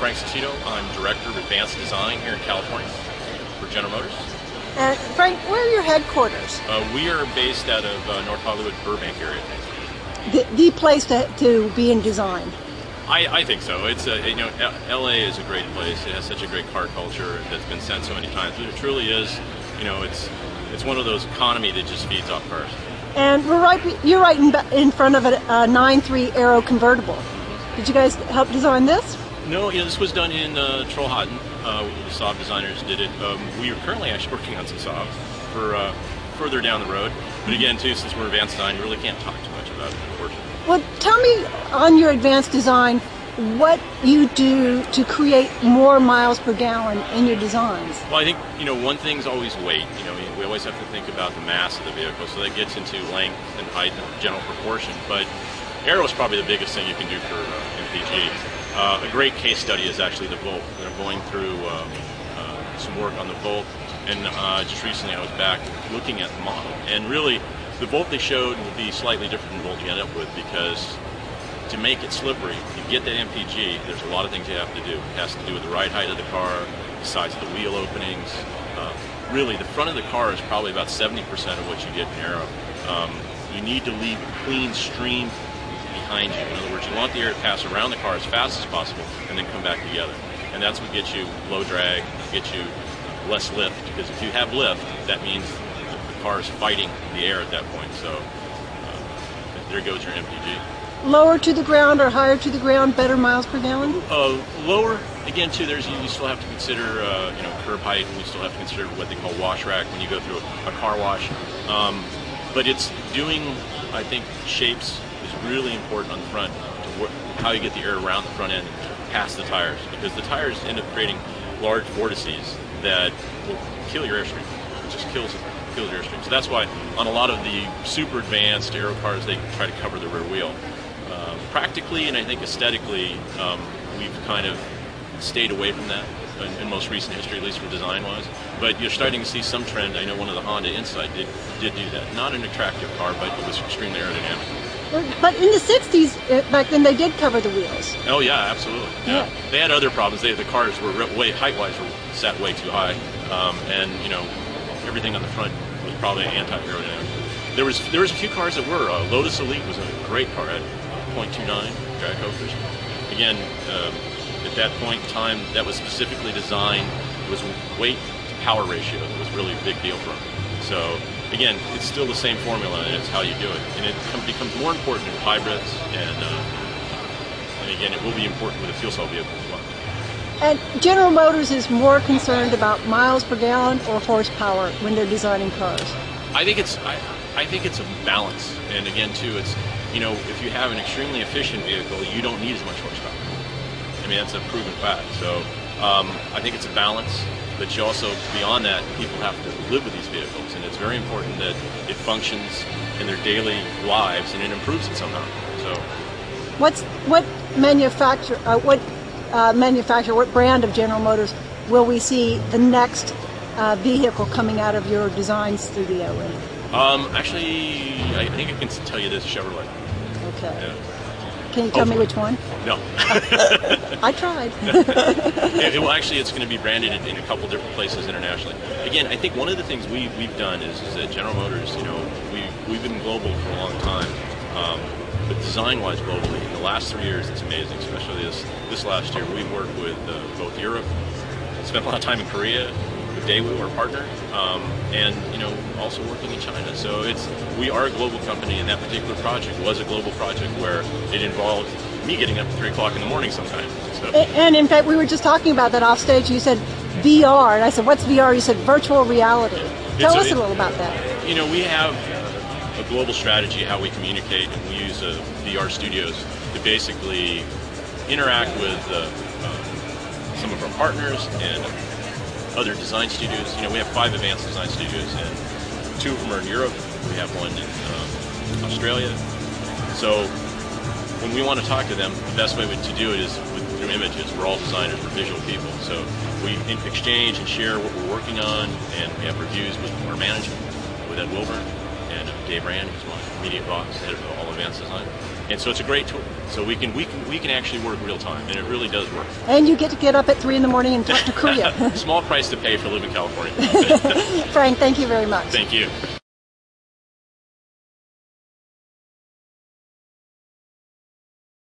Frank Saucedo. I'm Director of Advanced Design here in California for General Motors. And Frank, where are your headquarters? We are based out of North Hollywood, Burbank area. The place to be in design. I think so. It's LA is a great place. It has such a great car culture that's been said so many times. But it truly is, it's one of those economy that just feeds off cars. And you're right in front of a 9.3 Aero convertible. Did you guys help design this? No, this was done in Trollhättan. The Saab designers did it. We are currently actually working on some Saab for further down the road. But again, too, since we're advanced design, you really can't talk too much about it, unfortunately. Well, tell me on your advanced design what you do to create more miles per gallon in your designs. Well, I think, one thing's always weight. We always have to think about the mass of the vehicle, so that gets into length and height and general proportion. But aero is probably the biggest thing you can do for MPG. A great case study is actually the Volt. They're going through some work on the Volt, and just recently I was back looking at the model. And really, the Volt they showed will be slightly different than the Volt you end up with, because to make it slippery, to get that MPG, there's a lot of things you have to do. It has to do with the ride height of the car, the size of the wheel openings. Really, the front of the car is probably about 70% of what you get in aero. You need to leave a clean stream behind you. In other words, you want the air to pass around the car as fast as possible and then come back together. And that's what gets you low drag, gets you less lift, because if you have lift, that means the car is fighting the air at that point. So there goes your MPG. Lower to the ground or higher to the ground, better miles per gallon? Lower, again, too, you still have to consider curb height, and you still have to consider what they call wash rack when you go through a car wash. But it's doing, I think, shapes is really important on the front, to how you get the air around the front end past the tires, because the tires end up creating large vortices that will kill your airstream. It just kills your airstream. So that's why on a lot of the super advanced aero cars, they try to cover the rear wheel. Practically and I think aesthetically, we've kind of stayed away from that in most recent history, at least for design-wise. But you're starting to see some trend. I know one of the Honda Insight did do that. Not an attractive car, but it was extremely aerodynamic. But in the 60s, back then, they did cover the wheels. Oh, yeah, absolutely. Yeah. They had other problems. The cars were height-wise were set way too high. And, everything on the front was probably anti-aerodynamic. There was a few cars that were. Lotus Elite was a great car at 0.29 drag coefficient. Again, at that point in time, that was specifically designed, it was weight to power ratio that was really a big deal for them. So again, it's still the same formula, and it's how you do it. And it becomes more important in hybrids, and again, it will be important with a fuel cell vehicle as well. And General Motors is more concerned about miles per gallon or horsepower when they're designing cars? I think it's a balance. And again, too, it's, if you have an extremely efficient vehicle, you don't need as much horsepower. I mean, that's a proven fact. So I think it's a balance, but you also, beyond that, people have to live with these vehicles, and it's very important that it functions in their daily lives and it improves it somehow. So, what brand of General Motors will we see the next vehicle coming out of your design studio in? Actually, I think I can tell you this: Chevrolet. Okay. Yeah. Can you tell me which one? No. I tried. Well, actually, it's going to be branded in a couple different places internationally. Again, I think one of the things we've done is that General Motors, we've been global for a long time, but design-wise globally, in the last 3 years, it's amazing. Especially this last year, we've worked with both Europe, spent a lot of time in Korea with Daewoo, our partner, and also working in China. So we are a global company, and that particular project was a global project where it involved me getting up at 3 o'clock in the morning sometimes. So. And in fact, we were just talking about that off stage. You said VR, and I said, "What's VR?" You said virtual reality. Tell us a little about that. We have a global strategy how we communicate, and we use VR studios to basically interact with some of our partners and other design studios. We have 5 advanced design studios, and 2 of them are in Europe. We have one in Australia. So when we want to talk to them, the best way to do it is through images. We're all designers, we're visual people. So we exchange and share what we're working on, and we have reviews with our management, with Ed Wilburn and Dave Rand, who's my immediate boss, head of all advanced design. And so it's a great tool. So we can actually work real time, and it really does work. And you get to get up at 3 in the morning and talk to Korea. Small price to pay for living in California. Frank, thank you very much. Thank you.